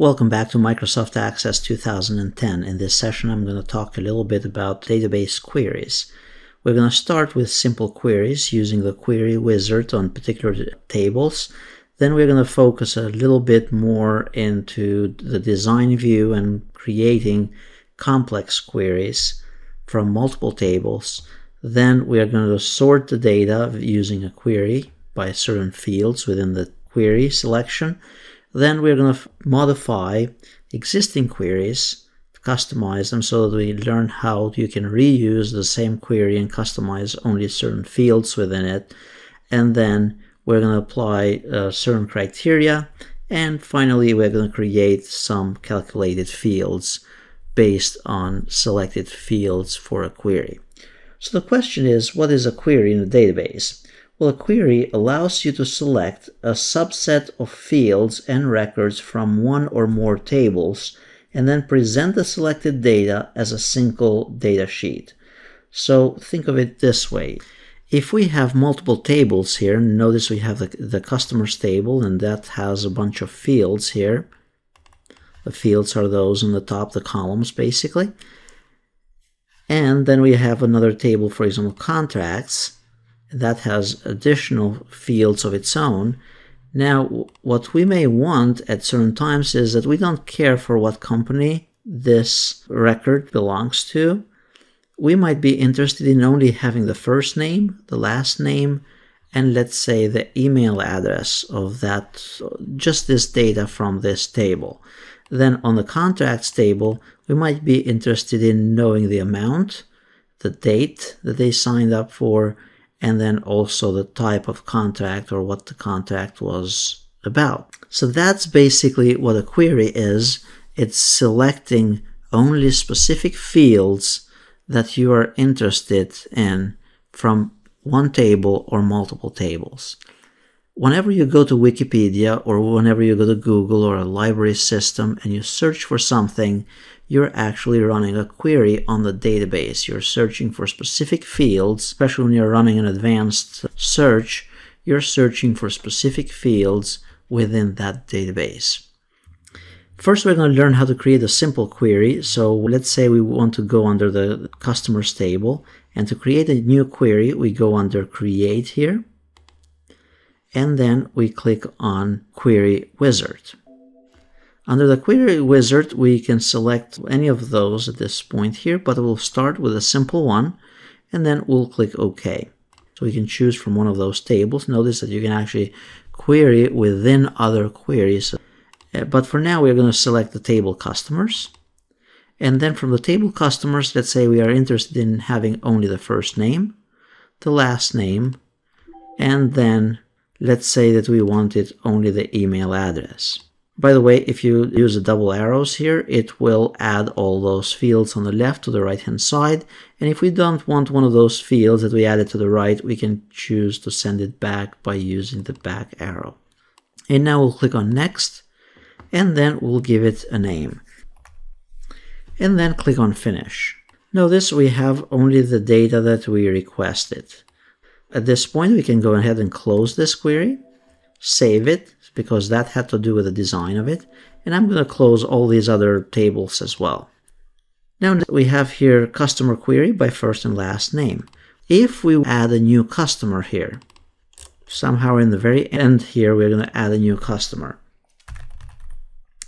Welcome back to Microsoft Access 2010. In this session, I'm going to talk a little bit about database queries. We're going to start with simple queries using the query wizard on particular tables. Then we're going to focus a little bit more into the design view and creating complex queries from multiple tables. Then we are going to sort the data using a query by certain fields within the query selection. Then we're going to modify existing queries, customize them so that we learn how you can reuse the same query and customize only certain fields within it. And then we're going to apply certain criteria. And finally, we're going to create some calculated fields based on selected fields for a query. So the question is, what is a query in a database? Well, a query allows you to select a subset of fields and records from one or more tables and then present the selected data as a single data sheet. So think of it this way. If we have multiple tables here, notice we have the customers table, and that has a bunch of fields here. The fields are those in the top, the columns basically. And then we have another table, for example, contracts. That has additional fields of its own. Now, what we may want at certain times is that we don't care for what company this record belongs to. We might be interested in only having the first name, the last name, and let's say the email address of that, just this data from this table. Then on the contracts table, we might be interested in knowing the amount, the date that they signed up for, and then also the type of contract or what the contract was about. So that's basically what a query is. It's selecting only specific fields that you are interested in from one table or multiple tables. Whenever you go to Wikipedia or whenever you go to Google or a library system and you search for something, you're actually running a query on the database. You're searching for specific fields, especially when you're running an advanced search, you're searching for specific fields within that database. First, we're going to learn how to create a simple query. So let's say we want to go under the customers table, and to create a new query, we go under create here, and then we click on query wizard. Under the query wizard, we can select any of those at this point here, but we'll start with a simple one, and then we'll click OK. So we can choose from one of those tables. Notice that you can actually query within other queries. But for now, we're going to select the table customers. And then from the table customers, let's say we are interested in having only the first name, the last name, and then let's say that we wanted only the email address. By the way, if you use the double arrows here, it will add all those fields on the left to the right-hand side. And if we don't want one of those fields that we added to the right, we can choose to send it back by using the back arrow. And now we'll click on Next, and then we'll give it a name. And then click on Finish. Notice we have only the data that we requested. At this point, we can go ahead and close this query, save it, because that had to do with the design of it. And I'm going to close all these other tables as well. Now we have here customer query by first and last name. If we add a new customer here, somehow in the very end here, we're going to add a new customer.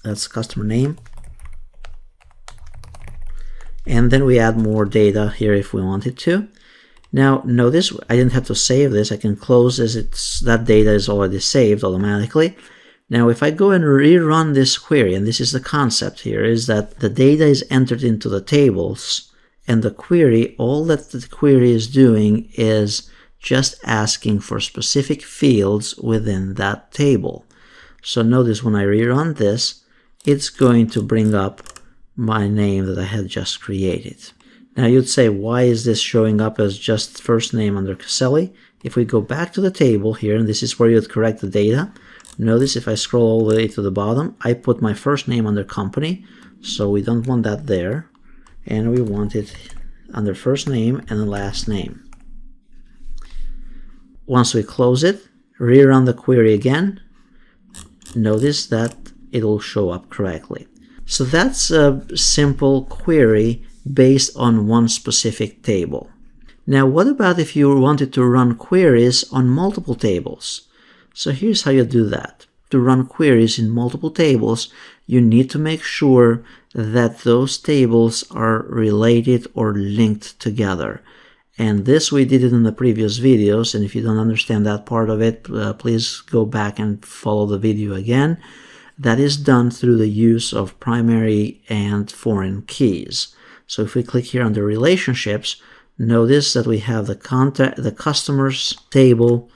That's customer name. And then we add more data here if we wanted to. Now notice I didn't have to save this. I can close this. That data is already saved automatically. Now if I go and rerun this query, and this is the concept here, is that the data is entered into the tables, and the query, all that the query is doing is just asking for specific fields within that table. So notice when I rerun this, it's going to bring up my name that I had just created. Now you'd say, why is this showing up as just first name under Caselli? If we go back to the table here, and this is where you'd correct the data, notice if I scroll all the way to the bottom, I put my first name under company, so we don't want that there, and we want it under first name and the last name. Once we close it, rerun the query again, notice that it'll show up correctly. So that's a simple query based on one specific table. Now, what about if you wanted to run queries on multiple tables? So here's how you do that. To run queries in multiple tables, you need to make sure that those tables are related or linked together. And this we did it in the previous videos, and if you don't understand that part of it, please go back and follow the video again. That is done through the use of primary and foreign keys. So if we click here under relationships, notice that we have the customers table.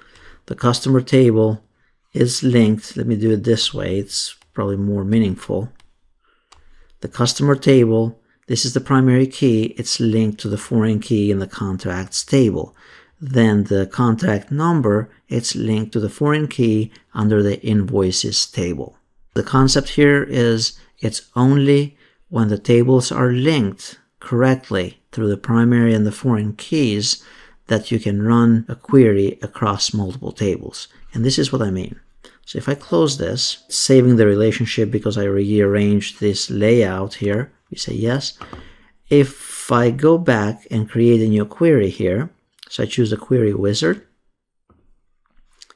The customer table is linked. Let me do it this way. It's probably more meaningful. The customer table, this is the primary key. It's linked to the foreign key in the contracts table. Then the contract number, it's linked to the foreign key under the invoices table. The concept here is it's only when the tables are linked correctly through the primary and the foreign keys that you can run a query across multiple tables. And this is what I mean. So if I close this, saving the relationship because I rearranged this layout here, we say yes. If I go back and create a new query here, so I choose the query wizard,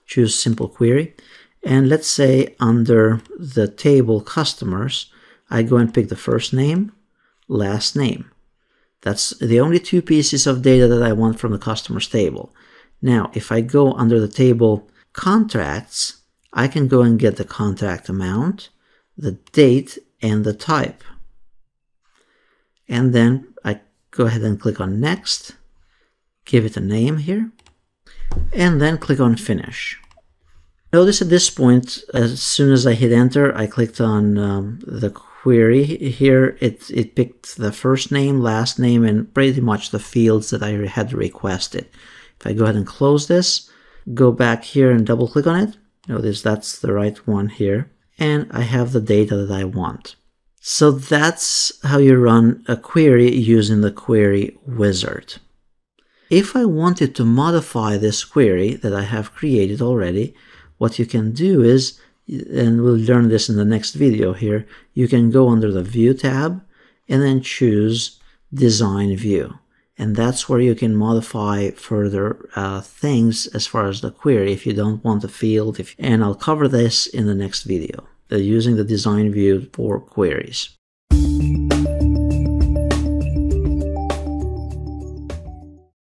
choose simple query, and let's say under the table customers, I go and pick the first name, last name. That's the only two pieces of data that I want from the customers table. Now, if I go under the table contracts, I can go and get the contract amount, the date, and the type. And then I go ahead and click on next, give it a name here, and then click on finish. Notice at this point, as soon as I hit enter, I clicked on the query here. It picked the first name, last name, and pretty much the fields that I had requested. If I go ahead and close this, go back here and double click on it, notice that's the right one here, and I have the data that I want. So that's how you run a query using the query wizard. If I wanted to modify this query that I have created already, what you can do is, and we'll learn this in the next video here, you can go under the View tab and then choose Design View. And that's where you can modify further things as far as the query if you don't want the field. And I'll cover this in the next video, using the design view for queries.